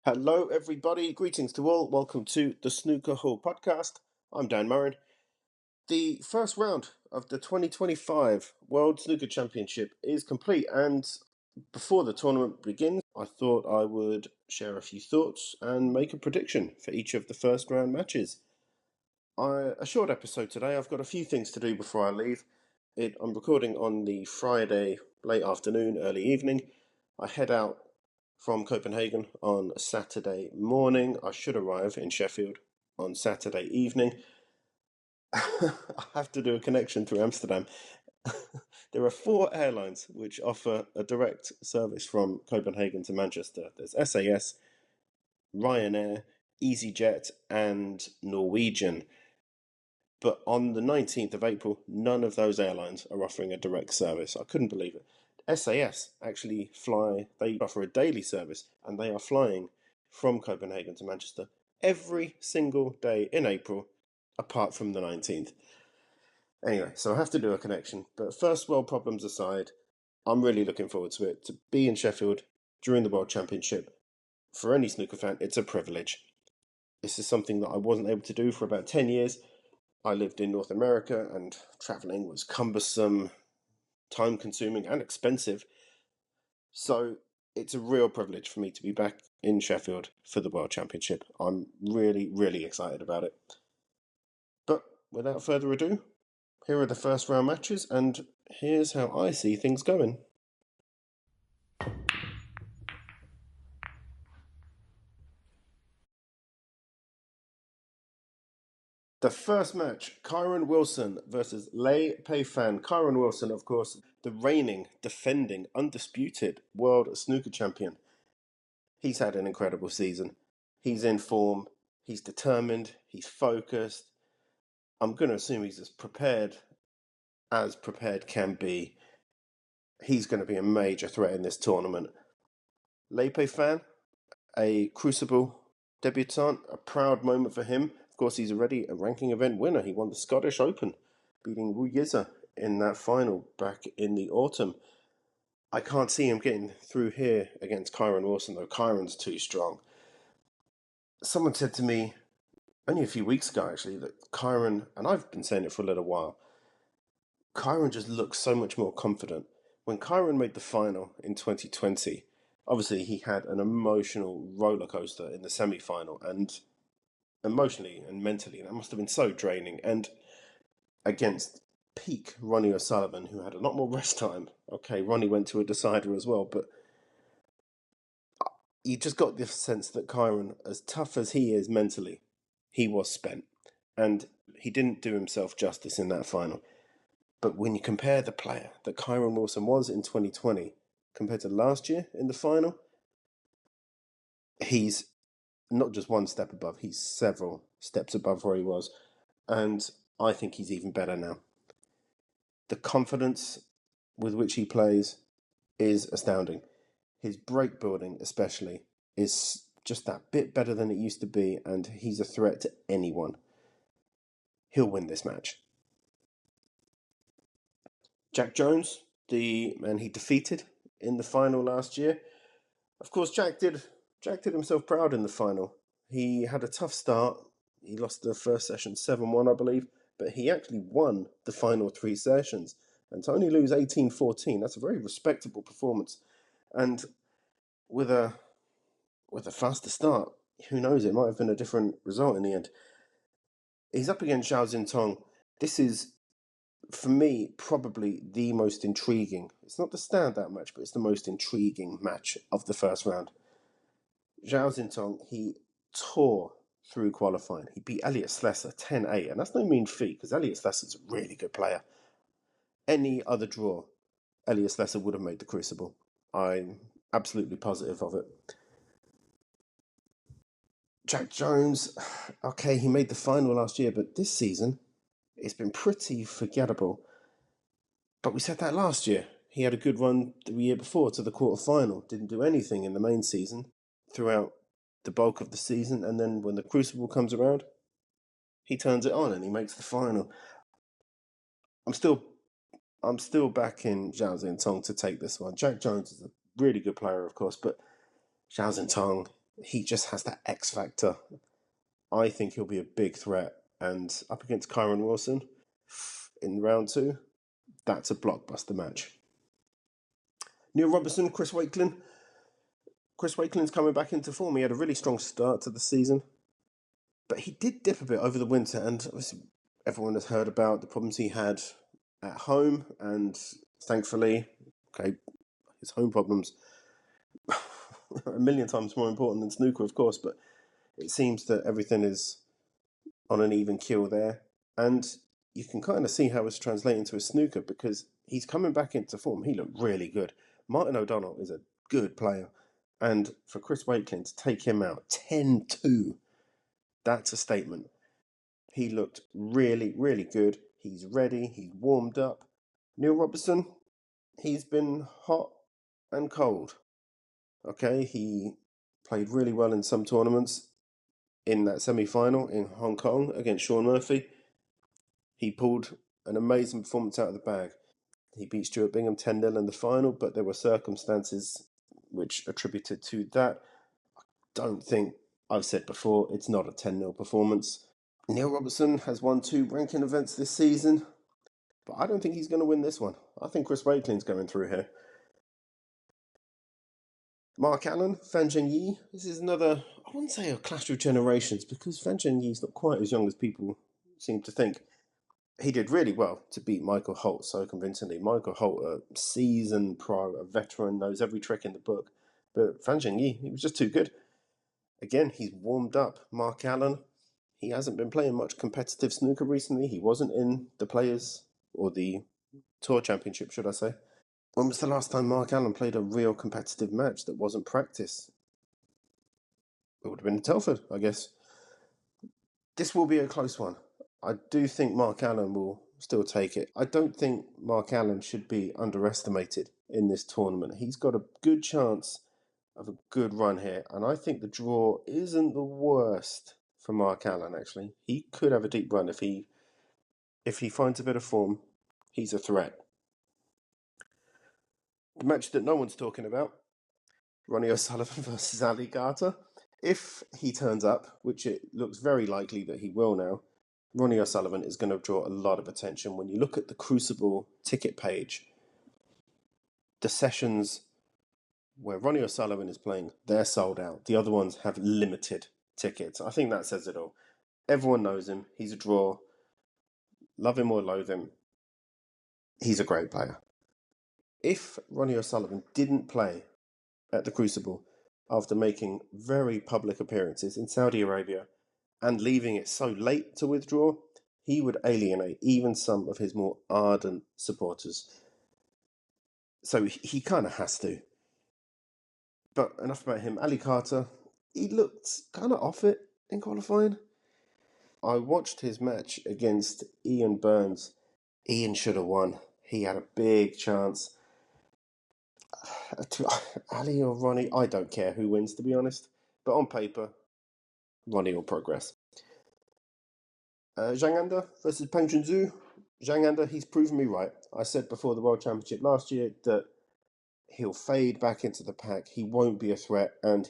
Hello, everybody. Greetings to all. Welcome to the Snooker Hall podcast. I'm Dan Murren. The first round of the 2025 World Snooker Championship is complete, and before the tournament begins, I thought I would share a few thoughts and make a prediction for each of the first round matches. A short episode today. I've got a few things to do before I leave. I'm recording on the Friday late afternoon, early evening. I head out from Copenhagen on Saturday morning. I should arrive in Sheffield on Saturday evening. I have to do a connection through Amsterdam. There are 4 airlines which offer a direct service from Copenhagen to Manchester. There's SAS, Ryanair, EasyJet, and Norwegian. But on the 19th of April, none of those airlines are offering a direct service. I couldn't believe it. SAS actually they offer a daily service, and they are flying from Copenhagen to Manchester every single day in April, apart from the 19th. Anyway, so I have to do a connection. But first world problems aside, I'm really looking forward to it. To be in Sheffield during the World Championship, for any snooker fan, it's a privilege. This is something that I wasn't able to do for about 10 years. I lived in North America, and traveling was cumbersome, time-consuming, and expensive. So it's a real privilege for me to be back in Sheffield for the World Championship. I'm really, really excited about it. But without further ado, here are the first round matches, and here's how I see things going. The first match, Kyren Wilson versus Lei Pei-Fan. Kyren Wilson, of course, the reigning, defending, undisputed world snooker champion. He's had an incredible season. He's in form. He's determined. He's focused. I'm going to assume he's as prepared can be. He's going to be a major threat in this tournament. Lei Pei-Fan, a Crucible debutant, a proud moment for him. Of course, he's already a ranking event winner. He won the Scottish Open, beating Wu Yize in that final back in the autumn. I can't see him getting through here against Kyren Wilson, though. Kyren's too strong. Someone said to me only a few weeks ago, actually, that Kyren, and I've been saying it for a little while, Kyren just looks so much more confident. When Kyren made the final in 2020, obviously he had an emotional roller coaster in the semi-final, and emotionally and mentally, that must have been so draining. And against peak Ronnie O'Sullivan, who had a lot more rest time. Okay, Ronnie went to a decider as well, but you just got the sense that Kyren, as tough as he is mentally, he was spent. And he didn't do himself justice in that final. But when you compare the player that Kyren Wilson was in 2020 compared to last year in the final, he's not just one step above, he's several steps above where he was. And I think he's even better now. The confidence with which he plays is astounding. His break building, especially, is just that bit better than it used to be, and he's a threat to anyone. He'll win this match. Jack Jones, the man he defeated in the final last year. Of course, Jack did himself proud in the final. He had a tough start. He lost the first session 7-1, I believe, but he actually won the final 3 sessions. And to only lose 18-14, that's a very respectable performance. And with a faster start, who knows, it might have been a different result in the end. He's up against Zhao Xintong. This is, for me, probably the most intriguing. It's not the standout match, but it's the most intriguing match of the first round. Zhao Xintong, he tore through qualifying. He beat Elliot Slesser 10-8, and that's no mean feat, because Elliot Slesser's a really good player. Any other draw, Elliot Slesser would have made the Crucible. I'm absolutely positive of it. Jack Jones, okay, he made the final last year, but this season, it's been pretty forgettable. But we said that last year. He had a good run the year before to the quarterfinal. Didn't do anything in the main season throughout the bulk of the season. And then when the Crucible comes around, he turns it on and he makes the final. I'm still backing Zhao Xintong to take this one. Jack Jones is a really good player, of course, but Zhao Xintong, he just has that X factor. I think he'll be a big threat. And up against Kyron Wilson in round 2, that's a blockbuster match. Neil Robertson, Chris Wakelin. Chris Wakelin's coming back into form. He had a really strong start to the season, but he did dip a bit over the winter, and obviously everyone has heard about the problems he had at home, and thankfully, his home problems are a million times more important than snooker, of course, but it seems that everything is on an even keel there, and you can kind of see how it's translating to his snooker because he's coming back into form. He looked really good. Martin O'Donnell is a good player, and for Chris Wakelin to take him out 10-2, that's a statement. He looked really, really good. He's ready. He's warmed up. Neil Robertson, he's been hot and cold. Okay, he played really well in some tournaments. In that semi-final in Hong Kong against Shaun Murphy, he pulled an amazing performance out of the bag. He beat Stuart Bingham 10-0 in the final, but there were circumstances which attributed to that. I don't think, I've said before, it's not a 10-0 performance. Neil Robertson has won 2 ranking events this season, but I don't think he's going to win this one. I think Chris Wakelin's going through here. Mark Allen, Fan Zhengyi. This is another, I wouldn't say a clash of generations because Fan Zhengyi's not quite as young as people seem to think. He did really well to beat Michael Holt so convincingly. Michael Holt, a seasoned pro, a veteran, knows every trick in the book. But Fan Zhengyi, he was just too good. Again, he's warmed up. Mark Allen, he hasn't been playing much competitive snooker recently. He wasn't in the Players, or the Tour Championship, should I say. When was the last time Mark Allen played a real competitive match that wasn't practice? It would have been Telford, I guess. This will be a close one. I do think Mark Allen will still take it. I don't think Mark Allen should be underestimated in this tournament. He's got a good chance of a good run here, and I think the draw isn't the worst for Mark Allen, actually. He could have a deep run if he finds a bit of form. He's a threat. The match that no one's talking about, Ronnie O'Sullivan versus Ali Garter. If he turns up, which it looks very likely that he will now, Ronnie O'Sullivan is going to draw a lot of attention. When you look at the Crucible ticket page, the sessions where Ronnie O'Sullivan is playing, they're sold out. The other ones have limited tickets. I think that says it all. Everyone knows him. He's a draw. Love him or loathe him, he's a great player. If Ronnie O'Sullivan didn't play at the Crucible after making very public appearances in Saudi Arabia and leaving it so late to withdraw, he would alienate even some of his more ardent supporters. So he kind of has to. But enough about him. Ali Garter, he looked kind of off it in qualifying. I watched his match against Ian Burns. Ian should have won. He had a big chance. Ali or Ronnie, I don't care who wins, to be honest. But on paper, Ronnie will progress. Zhang Anda versus Peng Junzhu. Zhang Anda, he's proven me right. I said before the World Championship last year that he'll fade back into the pack. He won't be a threat, and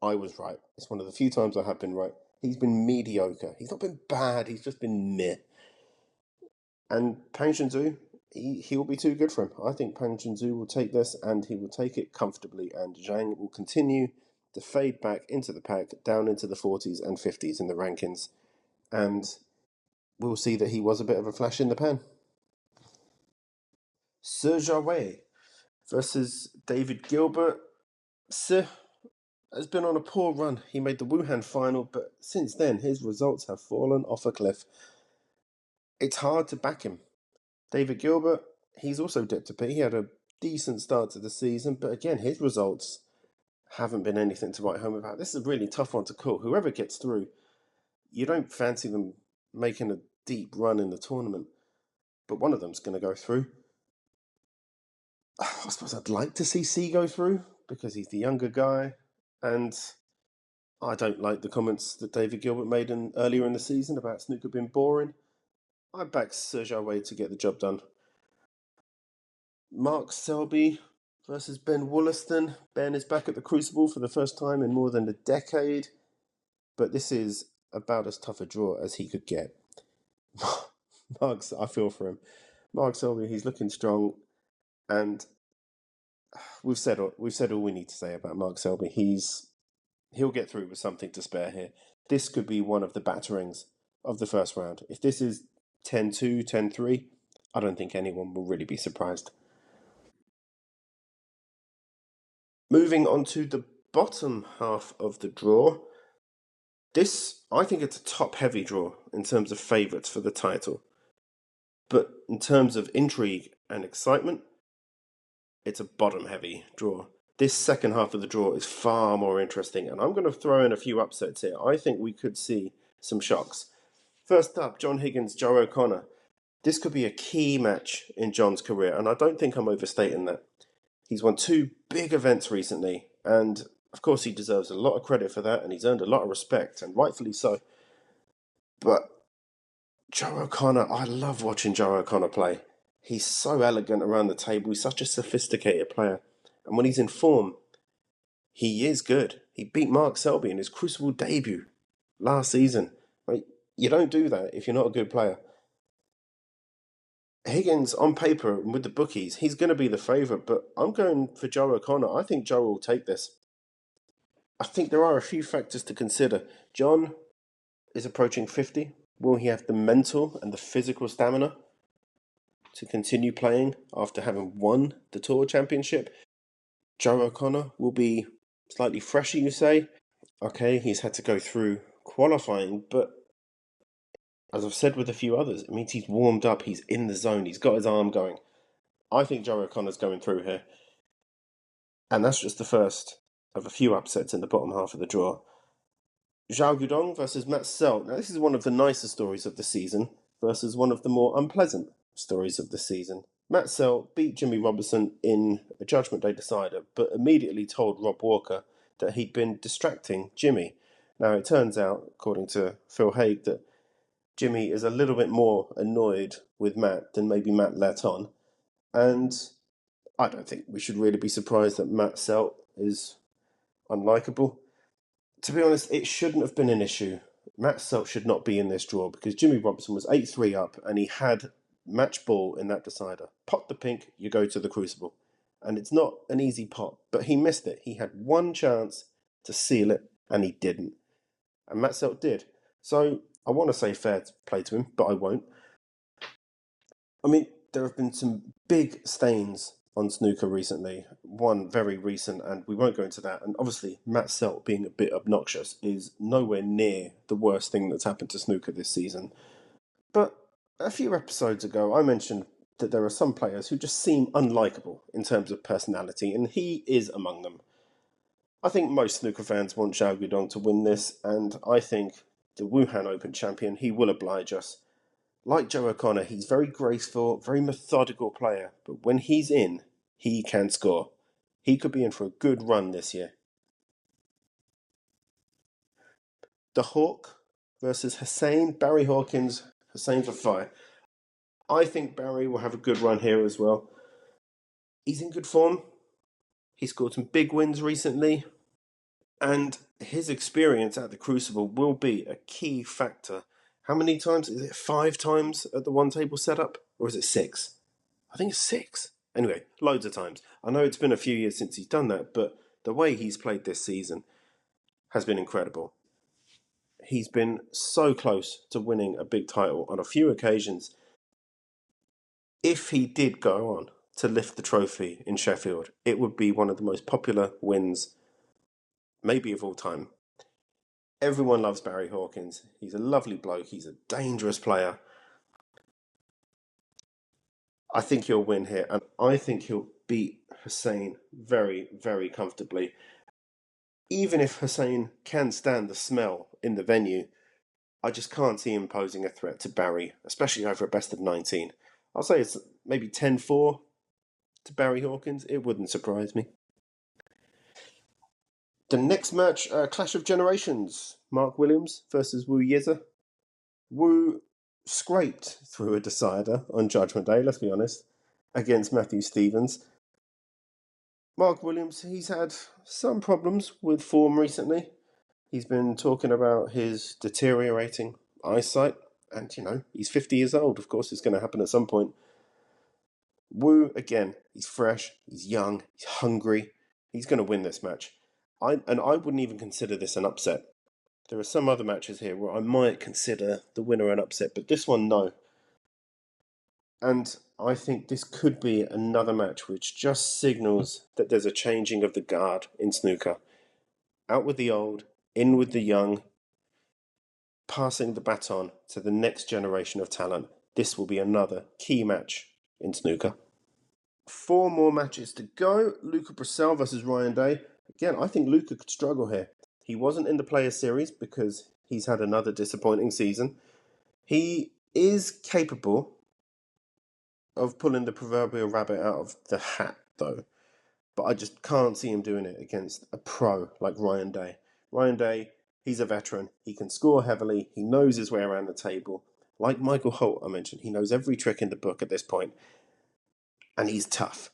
I was right. It's one of the few times I have been right. He's been mediocre. He's not been bad. He's just been meh. And Peng Junzhu, he'll be too good for him. I think Peng Junzhu will take this, and he will take it comfortably, and Zhang will continue to fade back into the pack, down into the 40s and 50s in the rankings, and we'll see that he was a bit of a flash in the pan. Se Jiawei versus David Gilbert. Se has been on a poor run. He made the Wuhan final, but since then his results have fallen off a cliff. It's hard to back him. David Gilbert, he's also dipped a bit. He had a decent start to the season, but again, his results haven't been anything to write home about. This is a really tough one to call. Whoever gets through, you don't fancy them making a deep run in the tournament, but one of them's going to go through. I suppose I'd like to see C go through because he's the younger guy, and I don't like the comments that David Gilbert made earlier in the season about snooker being boring. I back Se Jiawei to get the job done. Mark Selby versus Ben Wollaston. Ben is back at the Crucible for the first time in more than a decade, but this is about as tough a draw as he could get. I feel for him. Mark Selby, he's looking strong, and we've said all we need to say about Mark Selby. He'll get through with something to spare here. This could be one of the batterings of the first round. If this is 10-2, 10-3, I don't think anyone will really be surprised. Moving on to the bottom half of the draw. This, I think it's a top-heavy draw in terms of favourites for the title. But in terms of intrigue and excitement, it's a bottom-heavy draw. This second half of the draw is far more interesting, and I'm going to throw in a few upsets here. I think we could see some shocks. First up, John Higgins, Joe O'Connor. This could be a key match in John's career, and I don't think I'm overstating that. He's won 2 big events recently, and of course he deserves a lot of credit for that, and he's earned a lot of respect, and rightfully so. But Joe O'Connor, I love watching Joe O'Connor play. He's so elegant around the table, he's such a sophisticated player, and when he's in form, he is good. He beat Mark Selby in his Crucible debut last season. You don't do that if you're not a good player. Higgins, on paper, with the bookies, he's going to be the favourite, but I'm going for Joe O'Connor. I think Joe will take this. I think there are a few factors to consider. John is approaching 50. Will he have the mental and the physical stamina to continue playing after having won the Tour Championship? Joe O'Connor will be slightly fresher, you say. Okay, he's had to go through qualifying, but as I've said with a few others, it means he's warmed up, he's in the zone, he's got his arm going. I think Joe O'Connor's going through here. And that's just the first of a few upsets in the bottom half of the draw. Zhao Gudong versus Matt Selt. Now, this is one of the nicer stories of the season versus one of the more unpleasant stories of the season. Matt Selt beat Jimmy Robertson in a Judgment Day decider, but immediately told Rob Walker that he'd been distracting Jimmy. Now, it turns out, according to Phil Haig, that Jimmy is a little bit more annoyed with Matt than maybe Matt let on. And I don't think we should really be surprised that Matt Selt is unlikable. To be honest, it shouldn't have been an issue. Matt Selt should not be in this draw because Jimmy Robertson was 8-3 up and he had match ball in that decider. Pot the pink, you go to the Crucible. And it's not an easy pot, but he missed it. He had one chance to seal it and he didn't. And Matt Selt did. So I want to say fair play to him, but I won't. I mean, there have been some big stains on snooker recently. One very recent, and we won't go into that. And obviously, Matt Selt being a bit obnoxious is nowhere near the worst thing that's happened to snooker this season. But a few episodes ago, I mentioned that there are some players who just seem unlikable in terms of personality, and he is among them. I think most snooker fans want Zhao Gudong to win this, and I think the Wuhan Open champion, he will oblige us. Like Joe O'Connor, he's very graceful, very methodical player, but when he's in, he can score. He could be in for a good run this year. The Hawk versus Hussein, Barry Hawkins, Hussein's a fire. I think Barry will have a good run here as well. He's in good form. He scored some big wins recently, and his experience at the Crucible will be a key factor. How many times? Is it 5 times at the one table setup? Or is it 6? I think it's 6. Anyway, loads of times. I know it's been a few years since he's done that, but the way he's played this season has been incredible. He's been so close to winning a big title on a few occasions. If he did go on to lift the trophy in Sheffield, it would be one of the most popular wins, maybe of all time. Everyone loves Barry Hawkins. He's a lovely bloke. He's a dangerous player. I think he'll win here, and I think he'll beat Hussein very, very comfortably. Even if Hussein can stand the smell in the venue, I just can't see him posing a threat to Barry, especially over a best of 19. I'll say it's maybe 10-4 to Barry Hawkins. It wouldn't surprise me. The next match, Clash of Generations. Mark Williams versus Wu Yiza. Wu scraped through a decider on Judgment Day, let's be honest, against Matthew Stevens. Mark Williams, he's had some problems with form recently. He's been talking about his deteriorating eyesight, and he's 50 years old. Of course, it's going to happen at some point. Wu, again, he's fresh, he's young, he's hungry. He's going to win this match. I wouldn't even consider this an upset. There are some other matches here where I might consider the winner an upset, but this one, no. And I think this could be another match which just signals that there's a changing of the guard in snooker. Out with the old, in with the young, passing the baton to the next generation of talent. This will be another key match in snooker. 4 more matches to go. Luca Brecel versus Ryan Day. Again, I think Luca could struggle here. He wasn't in the Players Series because he's had another disappointing season. He is capable of pulling the proverbial rabbit out of the hat, though. But I just can't see him doing it against a pro like Ryan Day. Ryan Day, he's a veteran. He can score heavily. He knows his way around the table. Like Michael Holt, I mentioned, he knows every trick in the book at this point. And he's tough.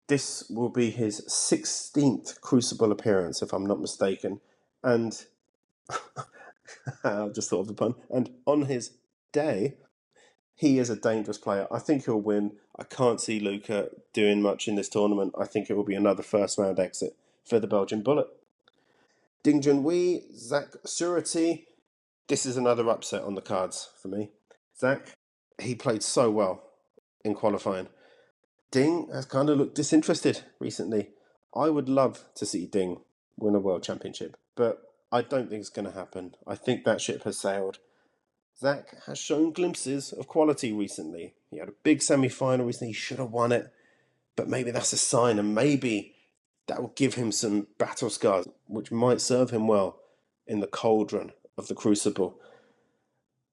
This will be his 16th Crucible appearance, if I'm not mistaken. And I just thought of the pun. And on his day, he is a dangerous player. I think he'll win. I can't see Luca doing much in this tournament. I think it will be another first round exit for the Belgian Bullet. Ding Junhui, Zach Surety. This is another upset on the cards for me. Zach, he played so well in qualifying. Ding has kind of looked disinterested recently. I would love to see Ding win a world championship, but I don't think it's going to happen. I think that ship has sailed. Zach has shown glimpses of quality recently. He had a big semi-final recently. He should have won it, but maybe that's a sign, and maybe that will give him some battle scars, which might serve him well in the cauldron of the Crucible.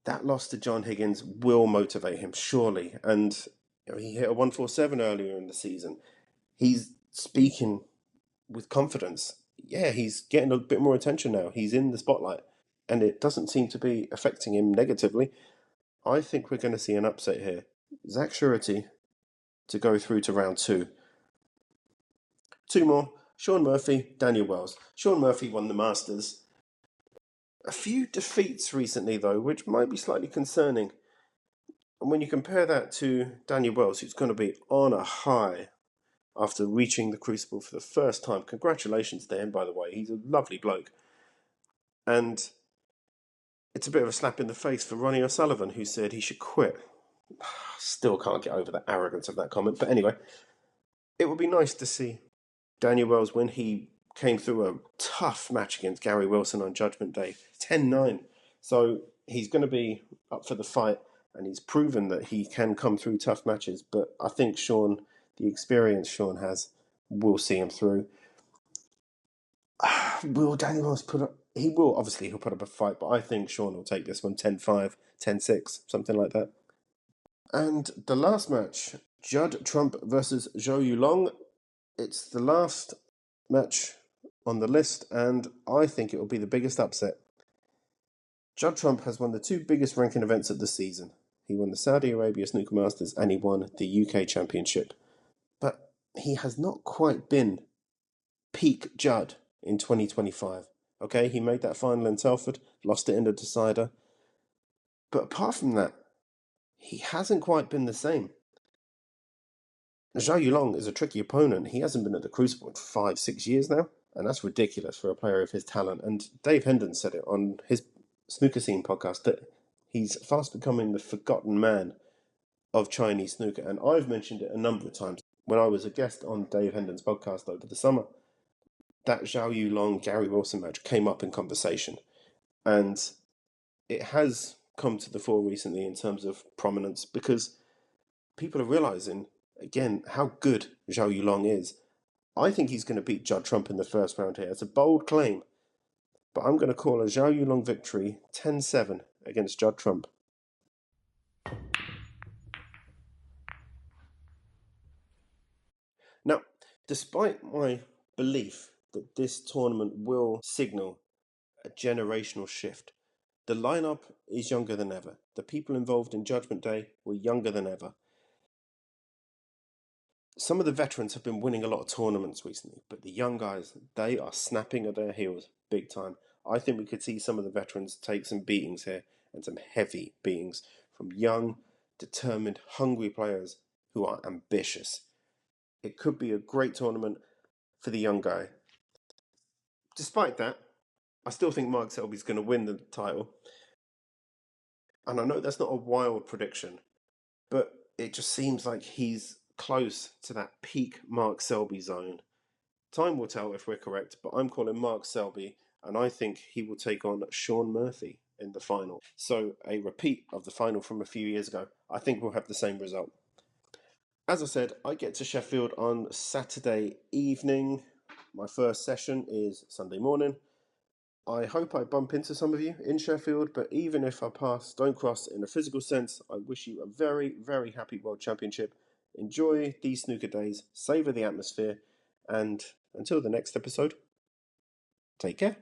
That loss to John Higgins will motivate him, surely. And he hit a 147 earlier in the season. He's speaking with confidence. Yeah, he's getting a bit more attention now. He's in the spotlight, and it doesn't seem to be affecting him negatively. I think we're going to see an upset here. Zach Surety to go through to round 2. 2 more. Shaun Murphy, Daniel Wells. Shaun Murphy won the Masters. A few defeats recently, though, which might be slightly concerning. And when you compare that to Daniel Wells, who's going to be on a high after reaching the Crucible for the first time. Congratulations to him, by the way. He's a lovely bloke. And it's a bit of a slap in the face for Ronnie O'Sullivan, who said he should quit. Still can't get over the arrogance of that comment. But anyway, it would be nice to see Daniel Wells when he came through a tough match against Gary Wilson on Judgment Day. 10-9. So he's going to be up for the fight, and he's proven that he can come through tough matches. But I think Shaun, the experience Shaun has, will see him through. Will Daniel Wells put up... He will, obviously, he'll put up a fight, but I think Shaun will take this one 10-5, 10-6, something like that. And the last match, Judd Trump versus Zhou Yulong. It's the last match on the list, and I think it will be the biggest upset. Judd Trump has won the 2 biggest ranking events of the season. He won the Saudi Arabia Snooker Masters and he won the UK Championship. But he has not quite been peak Judd in 2025. Okay, he made that final in Telford, lost it in the decider. But apart from that, he hasn't quite been the same. Zhou Yulong is a tricky opponent. He hasn't been at the Crucible in 5-6 years now, and that's ridiculous for a player of his talent. And Dave Hendon said it on his Snooker Scene podcast that he's fast becoming the forgotten man of Chinese snooker. And I've mentioned it a number of times when I was a guest on Dave Hendon's podcast over the summer. That Zhou Yulong Gary Wilson match came up in conversation, and it has come to the fore recently in terms of prominence because people are realizing again how good Zhou Yulong is. I think he's going to beat Judd Trump in the first round here. It's a bold claim, but I'm going to call a Zhou Yulong victory 10-7 against Judd Trump. Now, despite my belief that this tournament will signal a generational shift, the lineup is younger than ever. The people involved in Judgment Day were younger than ever. Some of the veterans have been winning a lot of tournaments recently, but the young guys, they are snapping at their heels big time. I think we could see some of the veterans take some beatings here, and some heavy beatings from young, determined, hungry players who are ambitious. It could be a great tournament for the young guy. Despite that, I still think Mark Selby's going to win the title. And I know that's not a wild prediction, but it just seems like he's close to that peak Mark Selby zone. Time will tell if we're correct, but I'm calling Mark Selby, and I think he will take on Shaun Murphy in the final. So, a repeat of the final from a few years ago. I think we'll have the same result. As I said, I get to Sheffield on Saturday evening. My first session is Sunday morning. I hope I bump into some of you in Sheffield, but even if I pass, don't cross in a physical sense, I wish you a very, very happy World Championship. Enjoy these snooker days, savour the atmosphere, and until the next episode, take care.